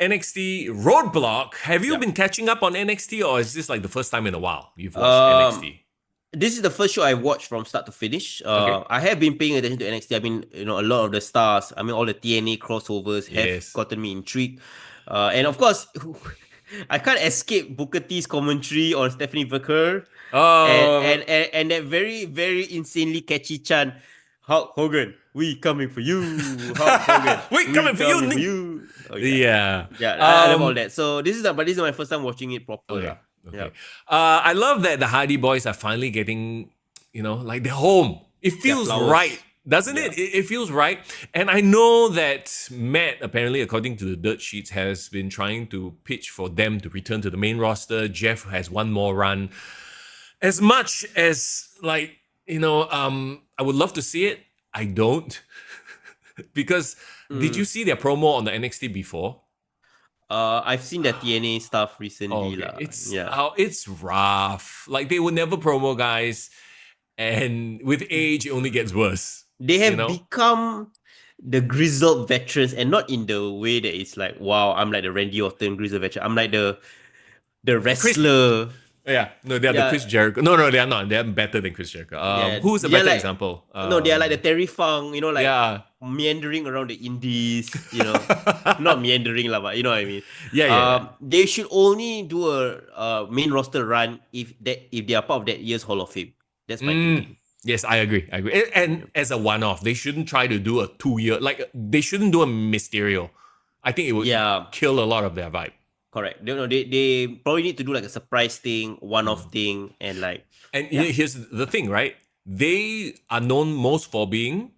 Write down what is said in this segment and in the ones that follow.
NXT Roadblock. Have you Yeah. been catching up on NXT, or is this like the first time in a while you've watched Um, NXT? this is the first show I watched from start to finish. Okay. I have been paying attention to NXT. I mean, a lot of the stars. I mean, all the TNA crossovers have Yes. gotten me intrigued. And of course, I can't escape Booker T's commentary on Stephanie Vaquer, and Oh, and and, and that very very insanely catchy chant, Hulk Hogan, we coming for you, Hulk Hogan, wait, we coming for you, coming for Nick. you. Oh yeah, Yeah. yeah. I love all that. So this is my first time watching it proper, Okay. lah. Okay. Yeah, I love that the Hardy Boys are finally getting, like they're home. It yeah. feels right, Flowers. doesn't Yeah. it? It feels right. And I know that Matt, apparently, according to the dirt sheets, has been trying to pitch for them to return to the main roster. Jeff has one more run. As much as, I would love to see it, I don't. Because did you Mm. see their promo on the NXT before? I've seen the TNA stuff Oh, recently, okay. lah. It's Yeah. it's rough. Like they would never promo guys, and with age, it only gets worse. They You have know? become the grizzled veterans, and not in the way that it's like, wow, I'm like the Randy Orton grizzled veteran. I'm like the Chris. wrestler. Yeah, no, they are the Chris Yeah, Jericho. No, they are not. They are better than Chris Jericho. yeah. Who's a They're better like example? no, they are like the Terry Funk, like Yeah, meandering around the indies, Not meandering lah, but you know what I mean. yeah. They should only do a main roster run if they are part of that year's Hall of Fame. That's my thinking. Yes, I agree. I agree. And as a one-off, they shouldn't try to do a 2 year. Like they shouldn't do a Mysterio. I think it would Yeah, kill a lot of their vibe. correct. They probably need to do like a surprise thing, one-off thing, and like And yeah, here's the thing, right? They are known most for being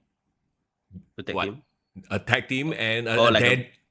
protect what? him. A tag team and Or like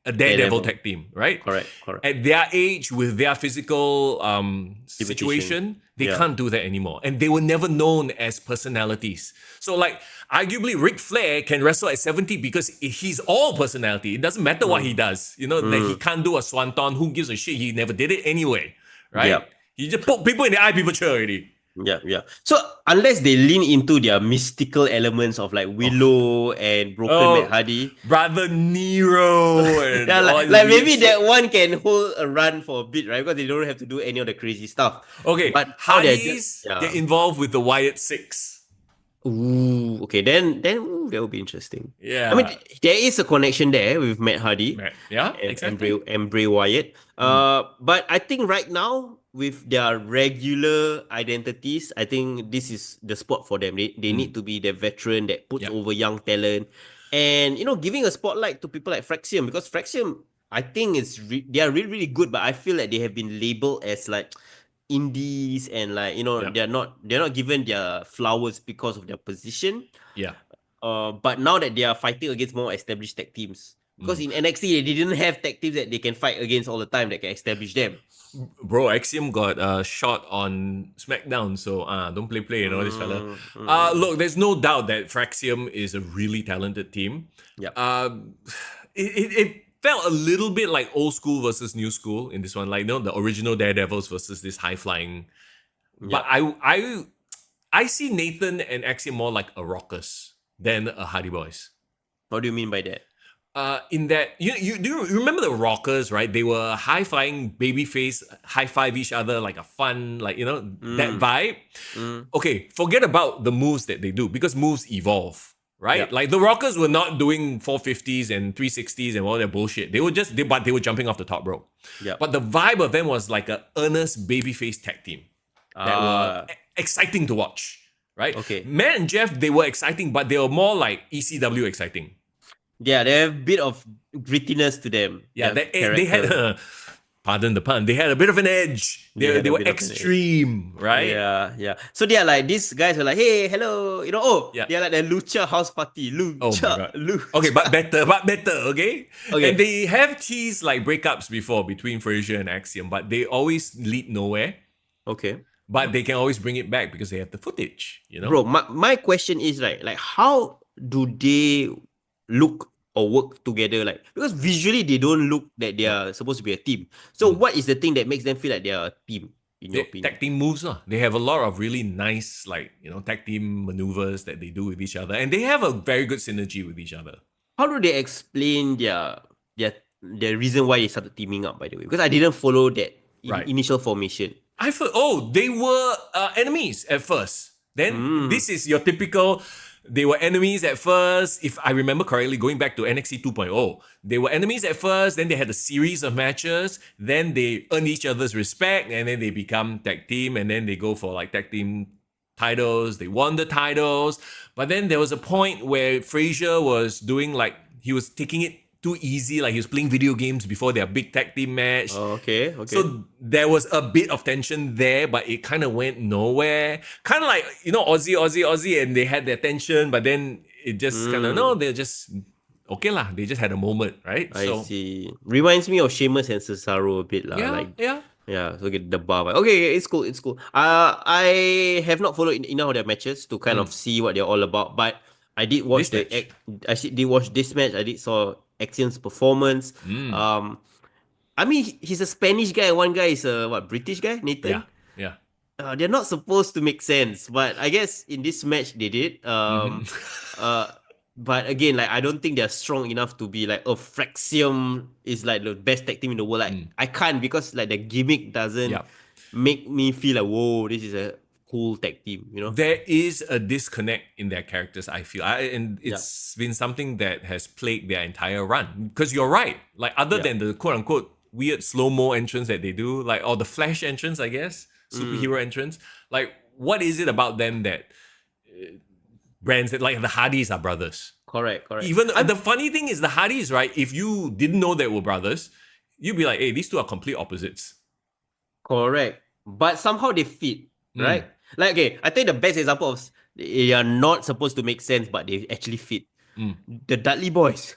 a daredevil Daredevil. tag team, right? Correct. At their age, with their physical Limitation. situation, they Yeah. can't do that anymore. And they were never known as personalities. So, like, arguably, Ric Flair can wrestle at 70 because he's all personality. It doesn't matter what he does. That he can't do a swanton. Who gives a shit? He never did it anyway, right? Yep. He just poke people in the eye, people cheer already. Yeah. So unless they lean into their mystical elements of like Willow and Broken Matt Oh, Hardy, Brother Nero and yeah, all like, this like weird maybe shit. that one can hold a run for a bit, right? Because they don't have to do any of the crazy stuff. Okay, But how they're just Hardys get involved with the Wyatt Six. ooh, okay, then ooh, that will be interesting. I mean, Yeah. there is a connection there with Matt Hardy Yeah, exactly. and Bray Wyatt. But I think right now with their regular identities, I think this is the spot for them. They need to be the veteran that puts Yep. over young talent, and giving a spotlight to people like Fraxium, because Fraxium, I think they are really really good, but I feel like they have been labeled as like indies, and like Yep. they're not given their flowers because of their position. Yeah. But now that they are fighting against more established tag teams, because in NXT they didn't have tag teams that they can fight against all the time that can establish them. Bro, Axiom got a shot on SmackDown, so don't play, this fella. Look, there's no doubt that Fraxium is a really talented team. Yeah. It felt a little bit like old school versus new school in this one, like the original Daredevils versus this high flying. But I see Nathan and Axiom more like a Rockers than a Hardy Boys. What do you mean by that? In that you remember the Rockers, right? They were high flying babyface, high five each other like a fun, that vibe. Okay, forget about the moves that they do because moves evolve, right? Yeah. Like the Rockers were not doing 450s and 360s and all that bullshit. They were they were jumping off the top rope. Yeah. But the vibe of them was like a earnest babyface tag team that were exciting to watch, right? Okay. Matt and Jeff, they were exciting, but they were more like ECW exciting. Yeah, they have a bit of grittiness to them. Yeah, their they had, character. pardon the pun, they had a bit of an edge. They had They a were bit of an edge. extreme, right? Yeah. So they are like, these guys were like, hey, hello, Yeah. they are like the Lucha house party. Oh my God. Okay, but better, okay? Okay. And they have teased like breakups before between Frazier and Axiom, but they always lead nowhere. Okay. But they can always bring it back because they have the footage, Bro, my question is right, like how do they look or work together? Like, because visually they don't look that they are supposed to be a team. So what is the thing that makes them feel like they are a team, in your opinion? Tag team moves, they have a lot of really nice, tag team maneuvers that they do with each other. And they have a very good synergy with each other. How do they explain their the reason why they started teaming up, by the way, because I didn't follow that Right. initial formation. I thought, oh, they were enemies at first. Then Mm. this is your typical. They were enemies at first. If I remember correctly, going back to NXT 2.0, they were enemies at first. Then they had a series of matches. Then they earned each other's respect, and then they become tag team. And then they go for like tag team titles. They won the titles. But then there was a point where Frazier was doing like he was taking it too easy, like he was playing video games before their big tag team match. Oh, okay. So there was a bit of tension there, but it kind of went nowhere. Kind of like, Aussie, and they had their tension, but then it just kind of, no, they're just, okay lah, they just had a moment, right? I So, see. Reminds me of Sheamus and Cesaro a bit lah. yeah, Like, yeah. yeah, so get the bar. Okay, it's cool. It's cool. I have not followed enough of their matches to kind of see what they're all about, but I did watch This match. did watch this match. I did saw Action's performance. I mean, he's a Spanish guy. One guy is a British guy, Yeah, Nathan. yeah. They're not supposed to make sense, but I guess in this match they did. Uh, but again, like I don't think they're strong enough to be like, oh, Fraxium is like the best tag team in the world. Like I can't because like the gimmick doesn't Yeah. make me feel like, whoa, this is a cool tag team. You know? There is a disconnect in their characters, I feel. And Yeah. it's been something that has plagued their entire run. Because you're right. Like, other Yeah. than the quote unquote weird slow-mo entrance that they do, like, or the Flash entrance, I guess, superhero entrance, like, what is it about them that brands that, like, the Hardys are brothers? Correct. Even the funny thing is, the Hardys, right? If you didn't know they were brothers, you'd be like, hey, these two are complete opposites. Correct. But somehow they fit, right? Like, okay, I think the best example of they are not supposed to make sense, but they actually fit. The Dudley Boys.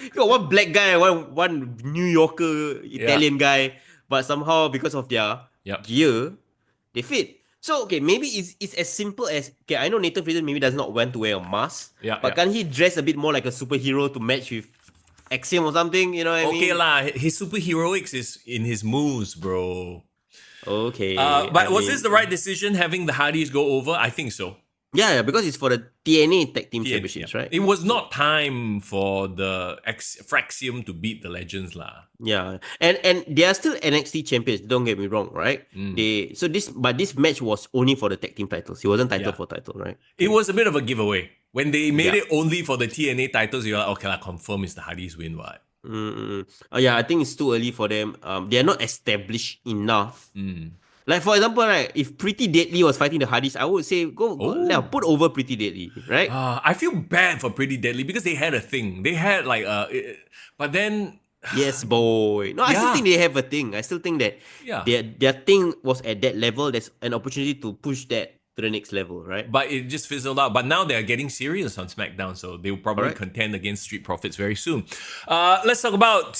You got one black guy, one New Yorker Italian guy, but somehow because of their Yep. gear, they fit. So okay, maybe it's as simple as, okay, I know Nathan Fraser maybe does not want to wear a mask, Yeah, but yeah. can't he dress a bit more like a superhero to match with Axiom or something? You know what I mean? Okay lah, his superheroics is in his moves, bro. Okay. But was this the right decision, having the Hardys go over? I think so. Yeah, because it's for the TNA Tag Team Yeah, Championships, yeah. right? It was not time for the Fraxium to beat the Legends lah. Yeah, and they are still NXT champions. Don't get me wrong, right? This match was only for the tag team titles. It wasn't title Yeah. for title, right? It was a bit of a giveaway. When they made Yeah. it only for the TNA titles, you're like, okay, confirm it's the Hardys win, what? Yeah, I think it's too early for them. They are not established enough. Like for example, right, if Pretty Deadly was fighting the Hardys, I would say go yeah, put over Pretty Deadly, right? I feel bad for Pretty Deadly because they had a thing. They had like but then Yes, boy. No, I still Yeah. think they have a thing. I still think that Yeah. their thing was at that level. There's an opportunity to push that to the next level, right? but it just fizzled out. But now they're getting serious on SmackDown, so they will probably Correct. contend against Street Profits very soon. Let's talk about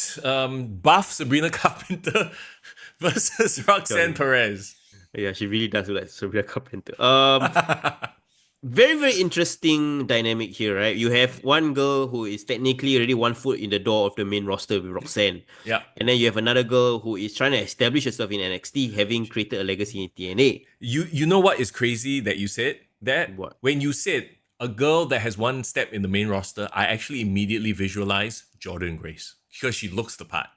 buff Sabrina Carpenter versus Roxanne Perez. Yeah, she really does look like Sabrina Carpenter. Very, very interesting dynamic here, right? You have one girl who is technically already 1 foot in the door of the main roster with Roxanne. Yeah. And then you have another girl who is trying to establish herself in NXT, having created a legacy in TNA. You know what is crazy that you said that? What? When you said a girl that has one step in the main roster, I actually immediately visualize Jordan Grace because she looks the part.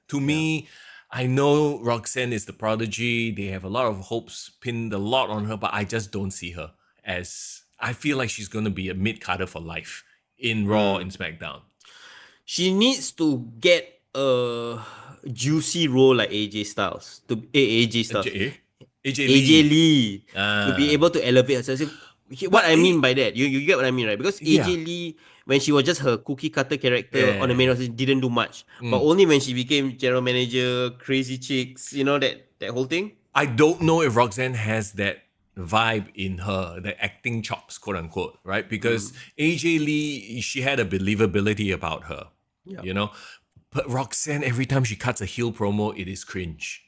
To me, I know Roxanne is the prodigy. They have a lot of hopes pinned a lot on her, but I just don't see her as. I feel like she's going to be a mid-carder for life in Raw and SmackDown. She needs to get a juicy role like AJ Styles. AJ Styles. AJ AJ Lee to be Ah. able to elevate herself. So, what I mean by that, you get what I mean, right? Because Yeah. AJ Lee, when she was just her cookie cutter character on the main roster, didn't do much. Mm. But only when she became general manager, crazy chicks, you know, that whole thing. I don't know if Roxanne has that vibe in her, the acting chops, quote unquote, right? Because AJ Lee, she had a believability about her, you know? But Roxanne, every time she cuts a heel promo, it is cringe.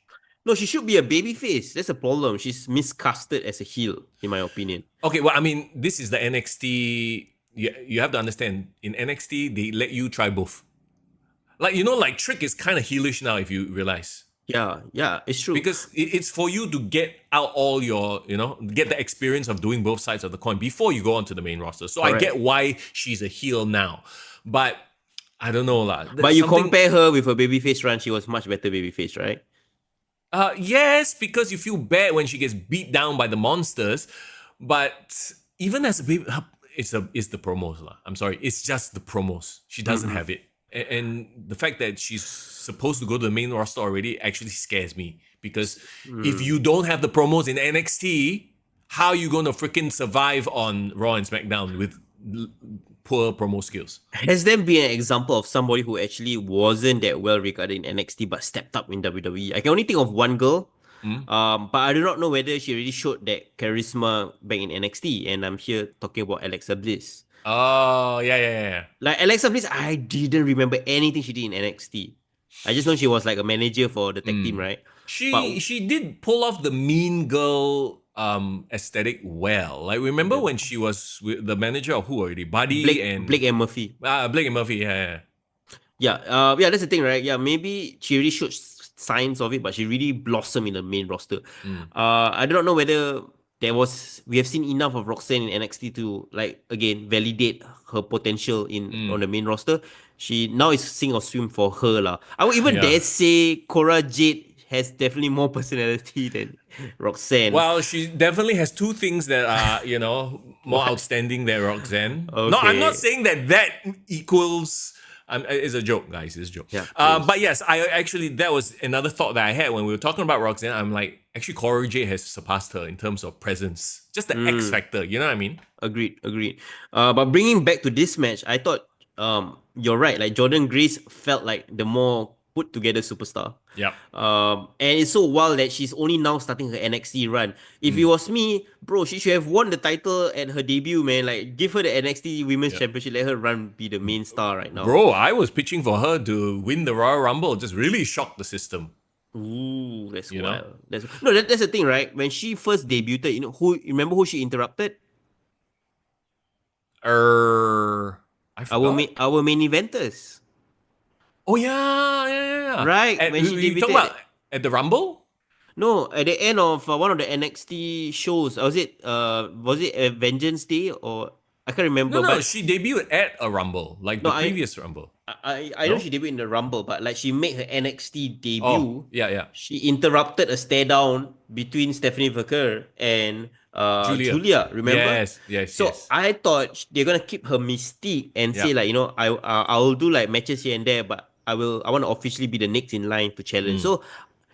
No, she should be a babyface. That's a problem. She's miscasted as a heel, in my opinion. Okay, well, I mean, this is the NXT. You have to understand, in NXT, they let you try both. Like, like Trick is kind of heelish now, if you realize. Yeah, it's true. Because it's for you to get out all your, get the experience of doing both sides of the coin before you go onto the main roster. So I Correct. get why she's a heel now. But I don't know lah. But There's you something. compare her with her babyface run, she was much better babyface, right? Yes, because you feel bad when she gets beat down by the monsters, but even as a baby, it's the promos lah. I'm sorry, it's just the promos. She doesn't Mm-mm. have it, and the fact that she's supposed to go to the main roster already actually scares me because if Mm. you don't have the promos in NXT, how are you gonna freaking survive on Raw and SmackDown with poor promo skills? Has there been an example of somebody who actually wasn't that well regarded in NXT but stepped up in WWE? I can only think of one girl, Hmm? but I do not know whether she really showed that charisma back in NXT. And I'm here talking about Alexa Bliss. Oh yeah, yeah, yeah, yeah. Like Alexa Bliss, I didn't remember anything she did in NXT. I just know she was like a manager for the tag team, Mm. right? She But she did pull off the mean girl aesthetic well. Like remember the when she was with the manager of who already? Buddy Blake and and Murphy. Blake and Murphy. Yeah, yeah. Yeah, that's the thing, right? Yeah, maybe she really showed signs of it, but she really blossomed in the main roster. Mm, I do not know whether we have seen enough of Roxanne in NXT to like again validate her potential in on mm. the main roster. She now is sink or swim for her lah. I would even Yeah. dare say Cora Jade has definitely more personality than Roxanne. Well, she definitely has two things that are, more What? outstanding than Roxanne. No, I'm not Okay. saying that equals. It's a joke, guys. It's a joke. Yeah, But please. yes, I actually, that was another thought that I had when we were talking about Roxanne. I'm like, actually, Cora Jade has surpassed her in terms of presence. Just the X Mm. factor, you know what I mean? Agreed. But bringing back to this match, I thought you're right. Like Jordan Grace felt like the more put together superstar. Yep. And it's so wild that she's only now starting her NXT run. If it Mm, was me, bro, she should have won the title at her debut, man. Like give her the NXT Women's yep. Championship, let her run be the main star right now. Bro, I was pitching for her to win the Royal Rumble. Just really shocked the system, Ooh, that's you know? wild. That's the thing, right? When she first debuted, you remember who she interrupted? I forgot. Our main eventers. Oh yeah, yeah, yeah, yeah. Right, At, when she we talking about debuted. at the Rumble? No, at the end of one of the NXT shows, was it a Vengeance Day or I can't No, remember, no, but she debuted at a Rumble, like no, the previous Rumble. I know No? she debuted in the Rumble, but like she made her NXT Oh, debut. yeah, yeah. She interrupted a stare down between Stephanie Vaquer and Julia. Julia. Remember? Yes, yes, So yes. I thought they're gonna keep her mystique and Yeah. say like I'll do like matches here and there, but I want to officially be the next in line to challenge. Mm, So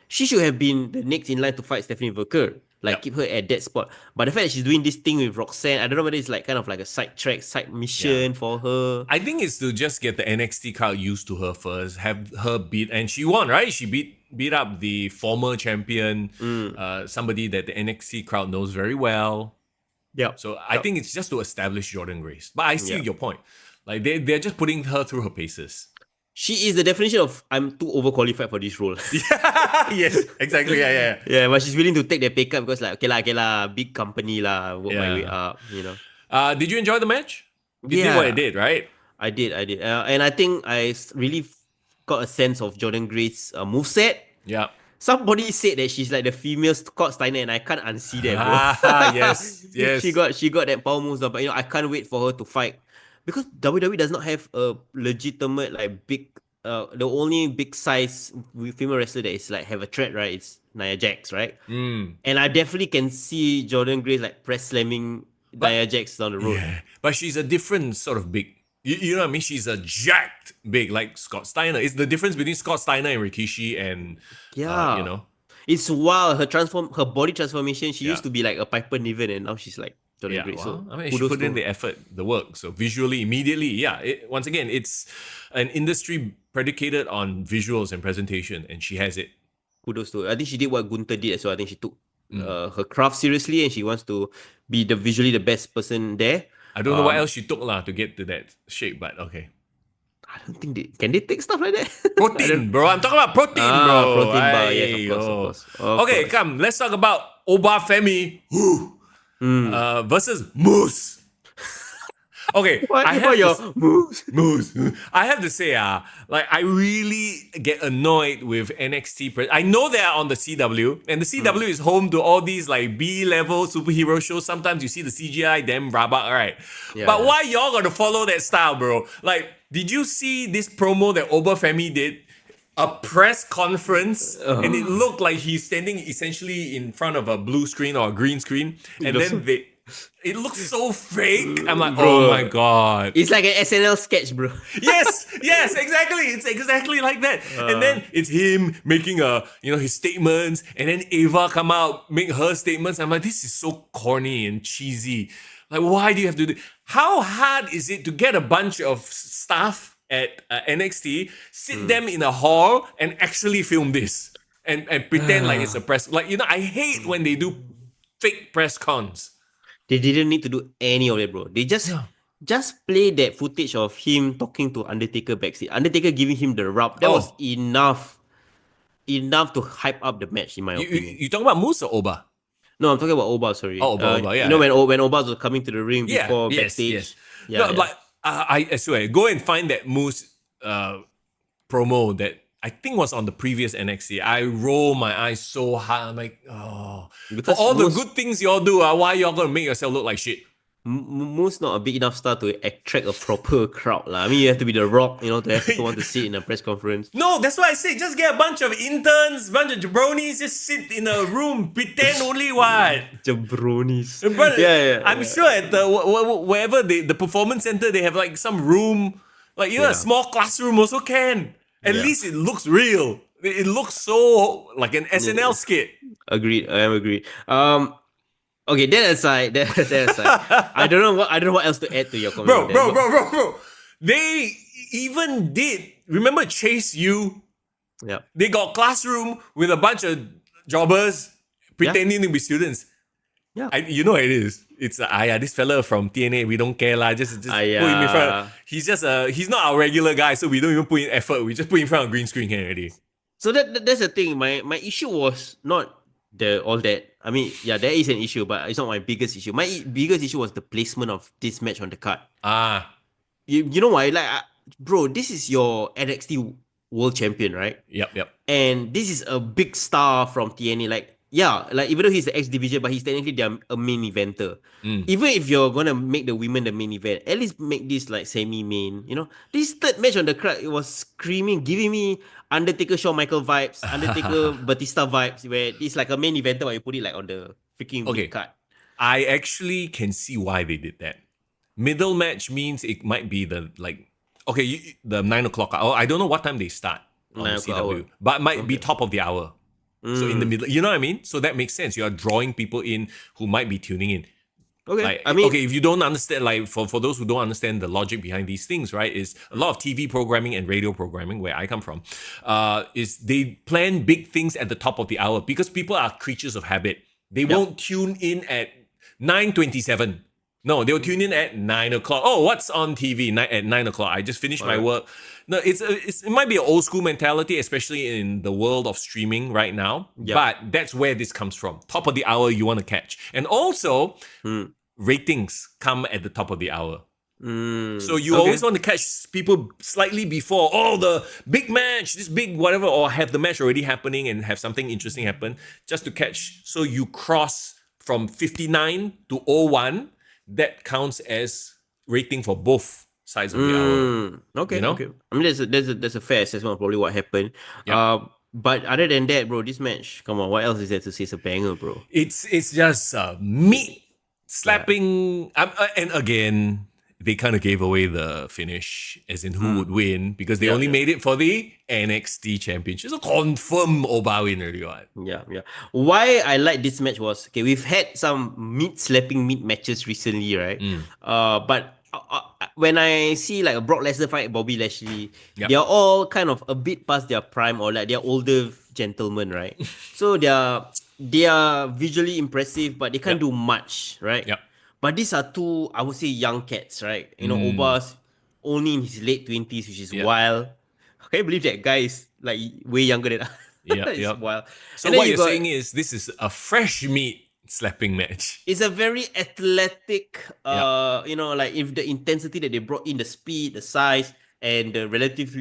she should have been the next in line to fight Stephanie Vaquer. Like yep. keep her at that spot. But the fact that she's doing this thing with Roxanne, I don't know whether it's like kind of like a side track, side Yeah. mission for her. I think it's to just get the NXT crowd used to her first, have her beat, and she won, right? She beat up the former champion, Mm. somebody that the NXT crowd knows very well. Yep. So I think it's just to establish Jordan Grace. But I see Yeah. your point. Like they're just putting her through her paces. She is the definition of I'm too overqualified for this role. Yeah, yes, exactly. Yeah, yeah, Yeah, but she's willing to take the pay cut because like okay lah, big company lah, work my way yeah. up. Did you enjoy the match? It did what it Yeah, did, right? I did. And I think really got a sense of Jordan Grace's moveset. Yeah. Somebody said that she's like the female Scott Steiner, and I can't unsee that, bro. Ah, yes, yes. She got that power moves, but I can't wait for her to fight because WWE does not have a legitimate like big. The only big size female wrestler that is like have a threat, right? It's Nia Jax, right? Mm. And I definitely can see Jordan Grace like press slamming But Nia Jax down the road. yeah, but she's a different sort of big. You know what I mean? She's a jacked big, like Scott Steiner. It's the difference between Scott Steiner and Rikishi, and Yeah. It's wild. Her body transformation. She yeah, used to be like a Piper Niven, and now she's like Jordan yeah. Grace. Well, So I mean, she kudos put in to the her. effort, the work. So visually, immediately, yeah. Once again, it's an industry predicated on visuals and presentation, and she has it. Kudos to her. I think she did what Gunther did as well. I think she took Mm. her craft seriously, and she wants to be the visually the best person there. I don't know what else she took lah to get to that shape, but okay. I don't think they take stuff like that. I Protein, don't. bro. I'm talking about protein, bro. Protein bar. Yes, of course, of Aiyo. course, of Okay, course. come. Let's talk about Obafemi Mm. versus Moose. Okay, I What have your this moves? moves. I have to say, like I really get annoyed with NXT. I know they are on the CW, and the CW is home to all these like B-level superhero shows. Sometimes you see the CGI, damn rabak, right? Yeah, But yeah. why y'all gotta follow that style, bro? Like, did you see this promo that Oberfemi did? A press conference, and it Oh, looked like he's standing essentially in front of a blue screen or a green screen, it and looks then so, it looks so fake. I'm like, oh my bro. god. It's like an SNL sketch, bro. Yes, exactly. It's exactly like that. And then it's him making his statements, and then Ava come out, make her statements. I'm like, this is so corny and cheesy. Like, why do you have to do? How hard is it to get a bunch of staff at NXT, sit Mm. them in a hall, and actually film this and pretend like it's a press? Like, I hate when they do fake press cons. They didn't need to do any of it, bro. They Yeah. just play that footage of him talking to Undertaker backstage. Undertaker giving him the rub. That was Oh, enough to hype up the match, in my you you, opinion. you talking about Moose or Oba? No, I'm talking about Oba. Sorry. Oh, Oba, You yeah, know yeah. when Oba was coming to the ring Yeah, before yes, yes. backstage. Yeah, No, yeah. but I swear, go and find that Moose promo that I think was on the previous NXT. I roll my eyes so hard. I'm like, oh, for Because all the good things y'all do, why y'all gonna make yourself look like shit? Moose not a big enough star to attract a proper crowd, lah. I mean, you have to be the Rock, to have people want to sit in a press conference. No, that's why I say just get a bunch of interns, bunch of jabronis, just sit in a room, pretend only what. Jabronis. But Yeah, yeah, I'm yeah. sure at the wherever the performance center, they have like some room, like a Yeah, small classroom also can. At yeah. least it looks real. It looks so like an SNL Yeah. skit. Agreed. I am agreed. Okay, that aside, that aside, I don't know what else to add to your comment on bro, that. bro, But bro, bro, bro. They even did. Remember Chase U? yeah, They got classroom with a bunch of jobbers yeah, pretending to be students. yeah. You know what it is. It's this fella from TNA. We don't care lah. Just put him in front. He's not our regular guy, so we don't even put in effort. We just put him in front of green screen here already. So that's the thing. My issue was not the all that. I mean, yeah, there is an issue, but it's not my biggest issue. My biggest issue was the placement of this match on the card. Ah, You know why? Like, bro, this is your NXT World Champion, right? yep. And this is a big star from TNA. Like, yeah, like even though he's the X division, but he's technically a main eventer. Mm. Even if you're gonna make the women the main event, at least make this like semi-main. This third match on the card, it was screaming, giving me Undertaker Shawn Michael vibes, Undertaker Batista vibes, where it's like a main eventer, but you put it like on the freaking mid Okay, card. I actually can see why they did that. Middle match means it might be the 9 o'clock. Oh, I don't know what time they start on the 9 o'clock hour. CW, but it might be Okay. top of the hour. So in the middle, you know what I mean? So that makes sense. You are drawing people in who might be tuning in. Okay. Like, I mean, okay, if you don't understand, like for those who don't understand the logic behind these things, right, is a lot of TV programming and radio programming, where I come from, is they plan big things at the top of the hour because people are creatures of habit. They won't tune in at 9:27. No, they'll tune in at 9 o'clock. Oh, what's on TV at 9 o'clock? I just finished my Alright. work. No, it might be an old school mentality, especially in the world of streaming right now. Yep. But that's where this comes from. Top of the hour, you want to catch, and also ratings come at the top of the hour. So you always want to catch people slightly before, the big match, this big whatever, or have the match already happening and have something interesting happen, just to catch. So you cross from 59 to 01, that counts as rating for both sides of the hour. Okay, You know? okay. I mean, there's a fair assessment of probably what happened. Yep. But other than that, bro, this match, come on, what else is there to say? It's a banger, bro. It's just meat slapping. And again, they kind of gave away the finish, as in who would win, because they only made it for the NXT Championship. So confirm Oba win already, right? Yeah, yeah. Why I like this match was, okay, we've had some meat slapping meat matches recently, right? But when I see like a Brock Lesnar fight Bobby Lashley, Yep. they're all kind of a bit past their prime, or like they're older gentlemen, right? So they are visually impressive, but they can't Yep. do much, right? Yep. But these are two, I would say, young cats, right? Oba's only in his late 20s, which is Yep. wild. Can you believe that guy is like way younger than us? Yep, It's yep. wild. So And then what you you're got- saying is this is a fresh meat. slapping match. It's a very athletic, Yep. like if the intensity that they brought in, the speed, the size, and the relative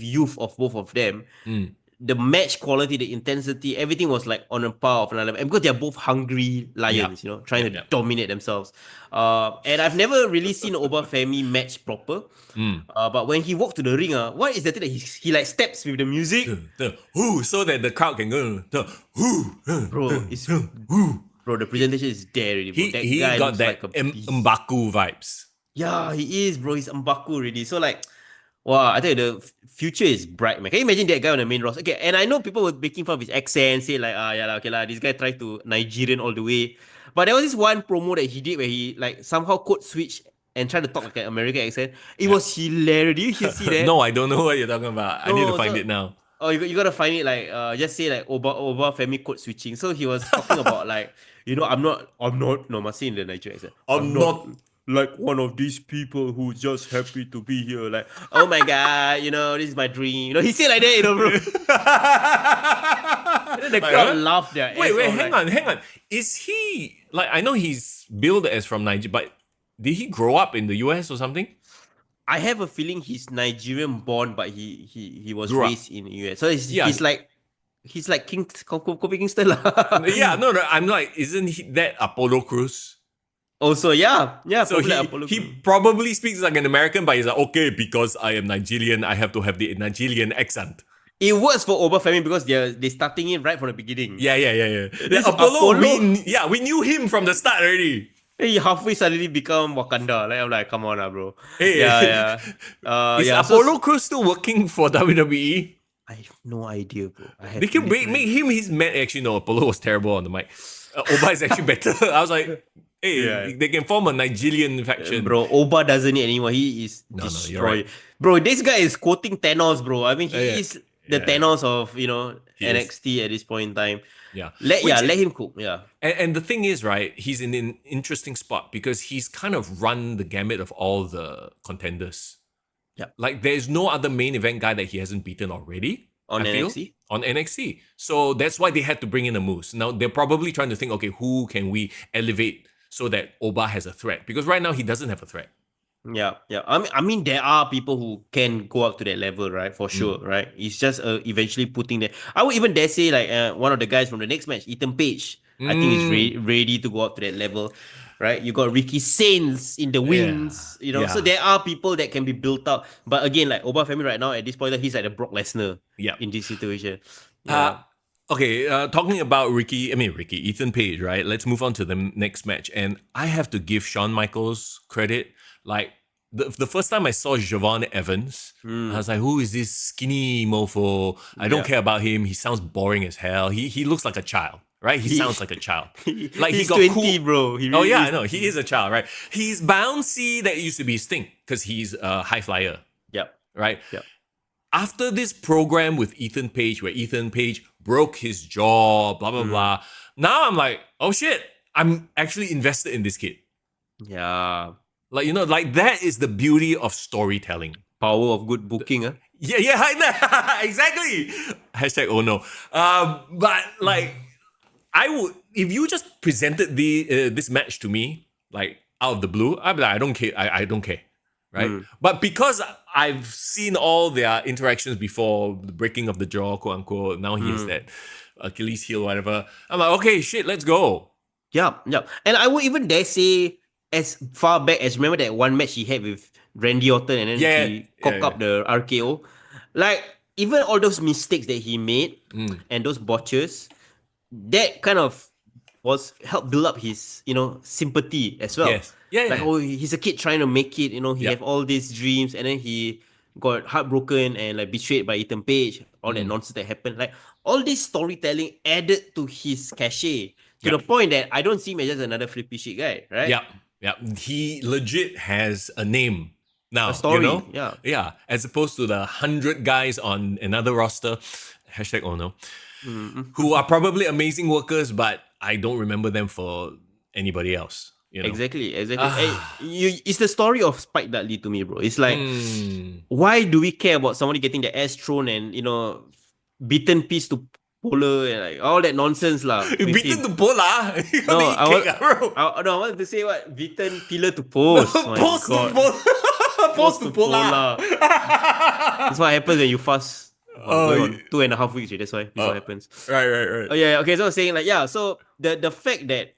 youth of both of them, Mm. the match quality, the intensity, everything was like on a par of another level. And because they're both hungry Yep. lions, trying to Yep. dominate themselves. And I've never really seen Oba Femi match proper. Mm. But when he walked to the ring, what is the thing that he like steps with the music? The who, so that the crowd can go the who, Bro, it's who. bro, the presentation is there already, bro. That He guy got looks that like a beast. Mbaku vibes. Yeah, he is, bro. He's Mbaku already. So like, wow, I tell you, the future is bright, man. Can you imagine that guy on the main roster? Okay, and I know people were making fun of his accent, say like, yeah, lah, okay lah, this guy tried to Nigerian all the way. But there was this one promo that he did where he like somehow code switch and tried to talk like an American accent. It Yeah. was hilarious. Did you see that? No, I don't know what you're talking about. I need to No, find so it now. you gotta find it like just say like Oba Femi code switching. So he was talking about like I'm not no must say in the Nigerian accent. I'm I'm not not. like one of these people who's just happy to be here. Like, oh my god, this is my dream. He said like that, bro. And then the Like, crowd huh? laughed their Wait, ass wait, off. hang Like, on, hang on. Is he like? I know he's billed as from Nigeria, but did he grow up in the US or something? I have a feeling he's Nigerian born, but he was Grew up. raised in US. So Yeah, he's like Kobe Kingston lah. yeah. No, no. I'm like, isn't that Apollo Cruz? Also, yeah, So probably like Apollo he Crew. probably speaks like an American, but he's like, okay, because I am Nigerian, I have to have the Nigerian accent. It works for Obafemi because they starting it right from the beginning. Yeah, yeah, yeah, yeah. Then This Apollo, Apollo, we knew him from the start already. he halfway suddenly become Wakanda. Like I'm like, come on, bro. Yeah, Hey, yeah. is Yeah. So Apollo Crews still working for WWE? I have no idea, bro. I They have can make literally. him his man. Actually, no, Apollo was terrible on the mic. Oba is actually better. I was like, Yeah. hey, they can form a Nigerian faction. Bro, Oba doesn't need anyone. He is No, no, you're destroyed. right. Bro, this guy is quoting Thanos, bro. I mean, Yeah, he is the yeah, Thanos of he is. NXT at this point in time. Yeah, Let him cook. Yeah. and the thing is, right? He's in an interesting spot because he's kind of run the gamut of all the contenders. Yeah. Like there's no other main event guy that he hasn't beaten already. On I feel, NXT. on NXT. So that's why they had to bring in a Moose. Now they're probably trying to think, okay, who can we elevate so that Oba has a threat? Because right now he doesn't have a threat. Yeah, yeah. I mean, there are people who can go up to that level, right? For sure, right? It's just eventually putting that. I would even dare say, like, one of the guys from the next match, Ethan Page, I think is ready to go up to that level, right? You got Ricky Saints in the Yeah. wings, So Yeah. there are people that can be built up. But again, like Obafemi right now at this point, he's like the Brock Lesnar Yeah. in this situation. Uh, Yeah. okay, talking about Ethan Page, right? Let's move on to the next match. And I have to give Shawn Michaels credit. Like, the first time I saw Javon Evans, I was like, who is this skinny mofo? I don't Yeah. care about him. He sounds boring as hell. He looks like a child, right? He sounds like a child. Like he's he got 20, cool. bro. He Oh really yeah, is. I know. He is a child, right? He's bouncy. That used to be his thing because he's a high flyer, Yep. right? Yep. After this program with Ethan Page, where Ethan Page broke his jaw, blah, blah, blah. Now I'm like, oh shit, I'm actually invested in this kid. Yeah. Like, like that is the beauty of storytelling. Power of good booking, Yeah, exactly. Hashtag oh no. But like, I would, if you just presented this match to me, like out of the blue, I'd be like, I don't care. I don't care. Right? But because I've seen all their interactions before, the breaking of the jaw, quote unquote, now he has that Achilles heel, whatever. I'm like, okay, shit, let's go. Yeah, yeah. And I would even dare say, as far back as remember that one match he had with Randy Orton and then he cocked up the RKO. Like, even all those mistakes that he made and those botches, that kind of helped build up his, sympathy as well. Yes. Yeah, Like, yeah. oh, he's a kid trying to make it, he Yeah. have all these dreams and then he got heartbroken and like betrayed by Ethan Page, all that nonsense that happened. Like, all this storytelling added to his cachet to the point that I don't see him as just another flippy shit guy, right? Yeah, yeah. He legit has a name now. A story, Yeah. Yeah. As opposed to the 100 guys on another roster, hashtag oh no, who are probably amazing workers, but I don't remember them for anybody else. Exactly. It's the story of Spike Dudley to me, bro. It's like, why do we care about somebody getting the ass thrown and beaten piece to polar and like all that nonsense lah with Beaten him. to Bola. You got to No, eat cake, bro. no, I wanted to say what Vitan pillar to No, post. My post to God, Bola. Post post to to Bola. polar. That's what happens when you fast. Well, Oh, going on 2.5 weeks. That's why this is what happens. right. Oh yeah, okay. So I was saying like yeah. So the fact that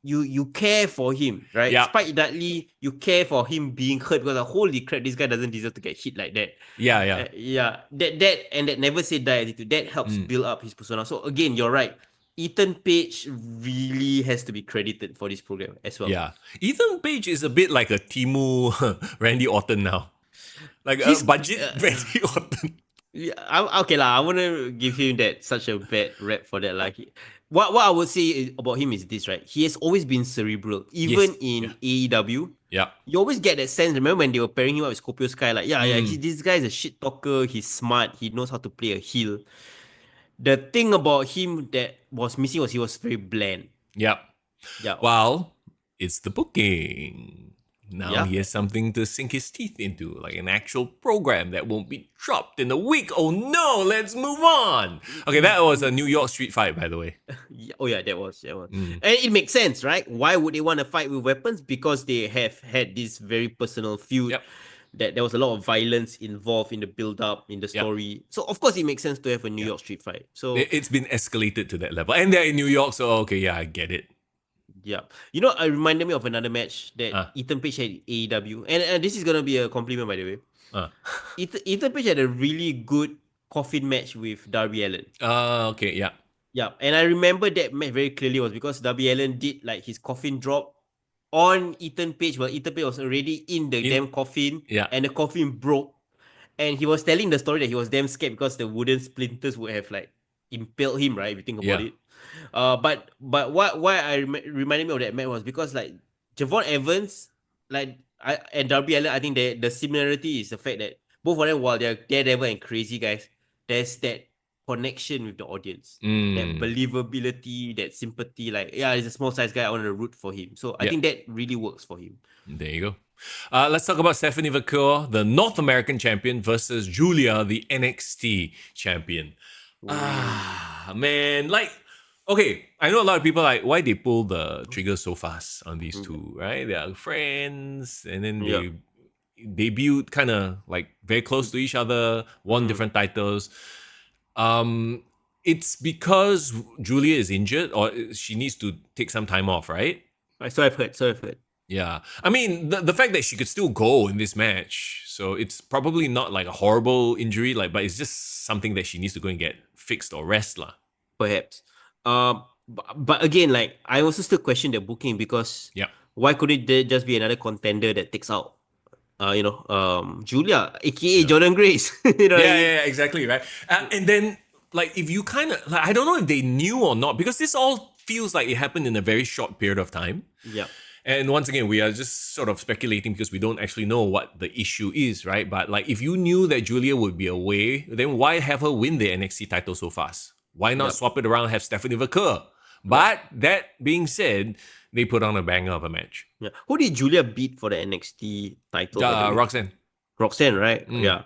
you care for him, right? Yeah, Spike Dudley, you care for him being hurt because holy crap, this guy doesn't deserve to get hit like that. yeah. Yeah, that never say die attitude that helps Mm. build up his persona. So again, you're right. Ethan Page really has to be credited for this program as well. Yeah. Ethan Page is a bit like a Timu Randy Orton now. Like a He's budget Randy Orton. yeah, okay lah. I wouldn't give him that such a bad rap for that. Like, what I would say about him is this, right? He has always been cerebral, even Yes. in Yeah. AEW. Yeah. You always get that sense. Remember when they were pairing him up with Scorpio Sky? Like, yeah, Mm. this guy is a shit talker. He's smart. He knows how to play a heel. The thing about him that was missing was he was very bland. Yeah. Yeah, Well, it's the booking. Now yeah. he has something to sink his teeth into, like an actual program that won't be dropped in a week. Oh no, let's move on. Okay, that was a New York street fight, by the way. Oh yeah, that was. And it makes sense, right? Why would they want to fight with weapons? Because they have had this very personal feud. Yep. That there was a lot of violence involved in the build-up, in the Yep. story. So of course it makes sense to have a New York street fight. So It's been escalated to that level. And they're in New York, so okay, yeah, I get it. yeah, you know, it reminded me of another match that Ah. Ethan Page had in AEW, and this is gonna be a compliment by the way. Uh. Ethan Page had a really good coffin match with Darby Allin. Okay, yeah. Yeah, and I remember that match very clearly was because Darby Allin did like his coffin drop on Ethan Page while Ethan Page was already in the damn coffin, yeah. and the coffin broke. And he was telling the story that he was damn scared because the wooden splinters would have like impaled him, right? If you think about Yeah. it. But why I reminded me of that match was because like Javon Evans, like and Darby Allin, I think the similarity is the fact that both of them, while they're daredevil and crazy guys, there's that connection with the audience, that believability, that sympathy. Like, yeah, he's a small size guy. I want to root for him. So I think that really works for him. There you go. Let's talk about Stephanie Vaquer, the North American champion, versus Julia, the NXT champion. Man, like, okay, I know a lot of people like why they pull the trigger so fast on these two, right? They are friends, and then they debuted kind of like very close to each other, won different titles. It's because Julia is injured or she needs to take some time off, right? So I've heard. Yeah. I mean, the fact that she could still go in this match, so it's probably not like a horrible injury, like, but it's just something that she needs to go and get fixed or rest lah. Perhaps. But again, like I also still question the booking because why couldn't there just be another contender that takes out Julia, aka Jordan Grace. You know what I mean? Yeah, exactly, right? And then, like, if you kind of, like, I don't know if they knew or not, because this all feels like it happened in a very short period of time. Yeah. And once again, we are just sort of speculating because we don't actually know what the issue is, right? But like, if you knew that Julia would be away, then why have her win the NXT title so fast? Why not swap it around and have Stephanie Vaquer? But that being said, they put on a banger of a match. Yeah. Who did Julia beat for the NXT title? Roxanne. Roxanne, right? Yeah.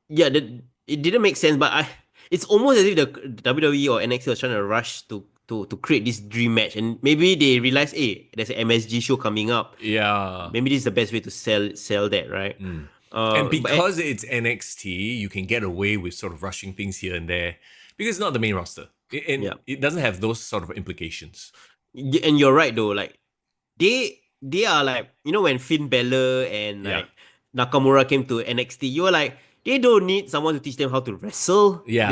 It didn't make sense, but it's almost as if the WWE or NXT was trying to rush to create this dream match, and maybe they realize, hey, there's an MSG show coming up. Yeah. Maybe this is the best way to sell that, right? And because it's NXT, you can get away with sort of rushing things here and there because it's not the main roster. It doesn't have those sort of implications. And you're right though, like they are like, you know, when Finn Balor and like Nakamura came to NXT, you were like, they don't need someone to teach them how to wrestle. Yeah.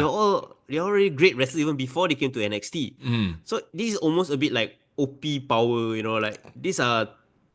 They're already great wrestlers even before they came to NXT. So this is almost a bit like OP power, you know, like these are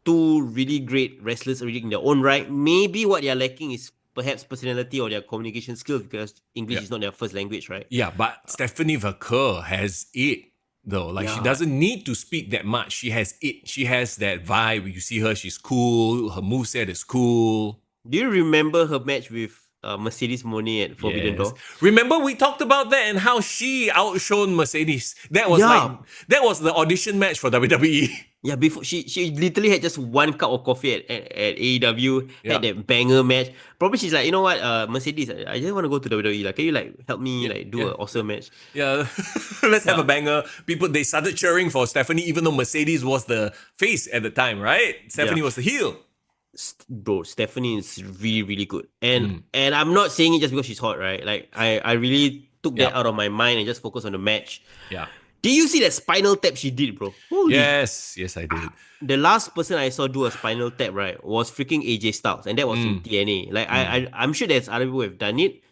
two really great wrestlers already in their own right. Maybe what they're lacking is perhaps personality or their communication skills because English is not their first language, right? Yeah, but Stephanie Vaquer has it though. Like she doesn't need to speak that much. She has it. She has that vibe. You see her, she's cool. Her moveset is cool. Do you remember her match with Mercedes Moné at Forbidden Yes. Door. Remember we talked about that and how she outshone Mercedes. That was Yeah, that was the audition match for WWE. yeah. Before she literally had just one cup of coffee at AEW, had Yeah. that banger match. Probably she's like, you know what, Mercedes, I just want to go to WWE. Like, can you like help me Yeah. like do Yeah. an awesome match? Yeah. Let's have a Yeah, banger. People they started cheering for Stephanie even though Mercedes was the face at the time, right? yeah. Stephanie was the heel. Bro, Stephanie is really, really good. And I'm not saying it just because she's hot, right? Like I really took that Yeah. out of my mind and just focused on the match. Yeah. Did you see that spinal tap she did, bro? Holy. Yes. Yes, I did. The last person I saw do a spinal tap, right, was freaking AJ Styles, and that was in TNA. Like I'm sure there's other people who have done it,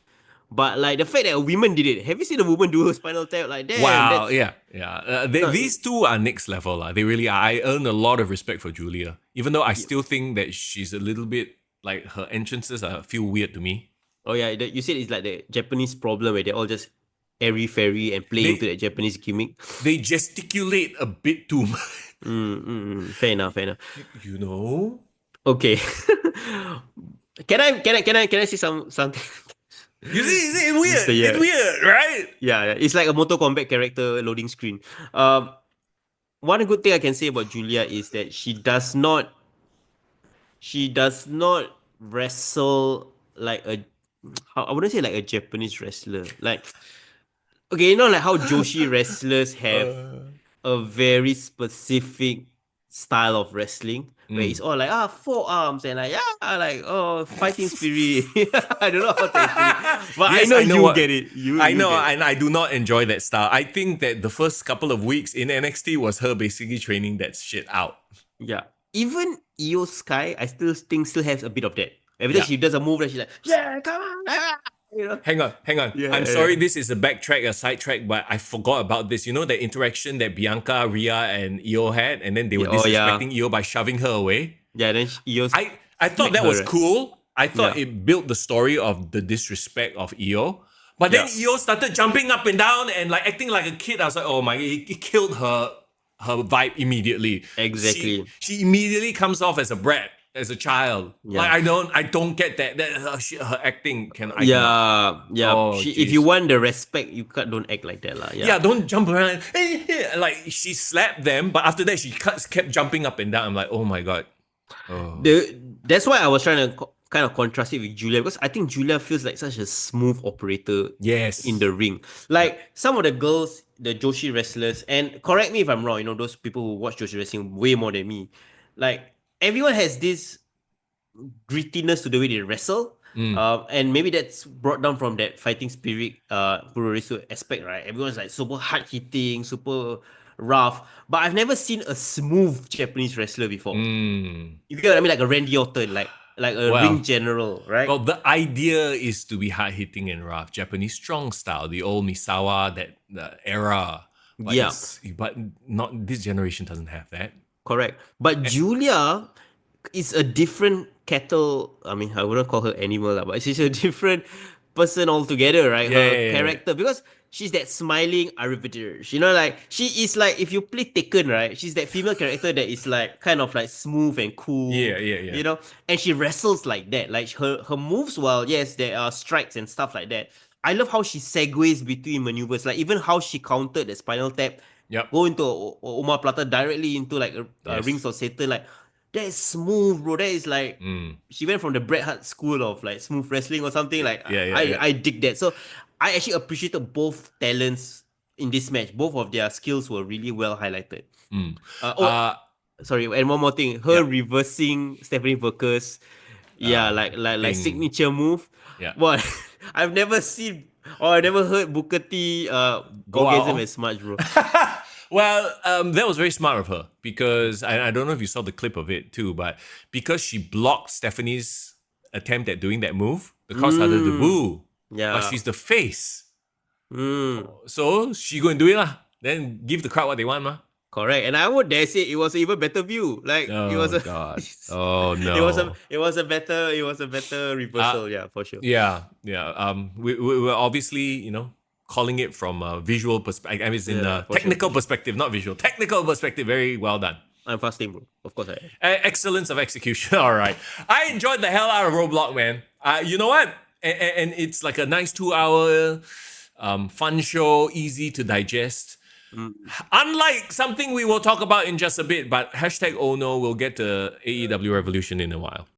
but like the fact that a woman did it. Have you seen a woman do a spinal tap? Like, damn, Wow, that's yeah, yeah. no, These two are next level. They really are. I earn a lot of respect for Julia, even though I y- still think that she's a little bit like her entrances feel weird to me. oh yeah, you said it's like the Japanese problem where they all just airy fairy and play into They that Japanese gimmick. they gesticulate a bit too much. Fair enough, fair enough. You know? Okay. Can I say something? You see, it's So weird. It's yeah, weird, right? yeah, it's like a Mortal Kombat character loading screen. Um, One good thing I can say about Julia is that she does not wrestle like a I wouldn't say like a Japanese wrestler. Like, okay, you know, like how Joshi wrestlers have Uh, a very specific style of wrestling where it's mm. all like forearms and like like fighting spirit. I don't know how to explain it, but I Yes, know I know you what. get it. I You know, get it. and I do not enjoy that style. I think that the first couple of weeks in NXT was her basically training that shit out. Yeah. Even Io Sky, I still has a bit of that. Every time Yeah. she does a move, like she's like, yeah, come on, Hang on, hang on. Yeah, I'm yeah, sorry, yeah. this is a backtrack, a sidetrack, but I forgot about this. You know the interaction that Bianca, Rhea, and Io had, and then they were Yeah, oh yeah, disrespecting Io by shoving her away. yeah. Then Io I thought smacked that her, was right? cool. I thought Yeah, it built the story of the disrespect of Io. But then yeah, Io started jumping up and down and like acting like a kid. I was like, oh my, it killed her vibe immediately. She exactly. she immediately comes off as a brat, as a child. Like Yeah, I don't get that. That her acting I cannot. yeah, yeah. Oh If you jeez. want the respect, you don't act like that, lah. Yeah, Yeah. don't jump around. Hey, hey. Like she slapped them, but after that she kept jumping up and down. I'm like, oh my god. Oh. That's why I was trying to kind of contrast it with Julia because I think Julia feels like such a smooth operator in Yes. the ring. Yeah. Like some of the girls, the Joshi wrestlers, and correct me if I'm wrong, those people who watch Joshi wrestling way more than me. Like everyone has this grittiness to the way they wrestle. Mm. And maybe that's brought down from that fighting spirit Puroresu aspect, right? Everyone's like super hard hitting, super rough. But I've never seen a smooth Japanese wrestler before. Mm. You get what I mean? Like a Randy Orton, like a ring Well, general, right? well, the idea is to be hard hitting and rough, Japanese strong style, the old Misawa that the era. But Yeah, but not this generation doesn't have that. correct. But Julia is a different kettle. I mean, I wouldn't call her animal, lah, but she's a different person altogether, right? Yeah, Her yeah, yeah, character, because she's that smiling arbiter. Like she is like if you play Taken, right? She's that female character that is like kind of like smooth and cool, yeah, yeah, yeah. and she wrestles like that. Like her moves, while yes, there are strikes and stuff like that. I love how she segues between maneuvers, like even how she countered the spinal tap, Yep. go into Omar Plata directly into like a Rings Yes. of Satan. Like that is smooth, bro. That is like Mm. she went from the Bret Hart school of like smooth wrestling or something. Like Yeah, yeah, I yeah. I dig that. So I actually appreciated both talents in this match. Both of their skills were really well highlighted. Mm. Oh, Uh, sorry, and one more thing. Her yeah. reversing Stephanie Vaquer's, yeah, like Thing. signature move. Yeah. What I've never seen or I never heard Booker T Go out orgasm of. as much, bro. Well, that was very smart of her because I don't know if you saw the clip of it too, but because she blocked Stephanie's attempt at doing that move, the crowd started to boo. But Yeah. she's the face. Mm. So she go and do it lah. Then give the crowd what they want mah. Correct, and I would dare say it was an even better view. Like it was Oh a, God. Oh it no. was a better reversal. Yeah, for sure. Yeah, yeah. We're obviously, calling it from a visual perspective. I mean, it's in Yeah, a for sure. technical perspective, not visual. Technical perspective, very well done. I'm fasting, bro. Of course I am. Excellence of execution. All right. I enjoyed the hell out of Roadblock, man. You know what? and it's like a nice 2 hour fun show, easy to digest. Mm. Unlike something we will talk about in just a bit, but hashtag oh no, we'll get to AEW Revolution in a while.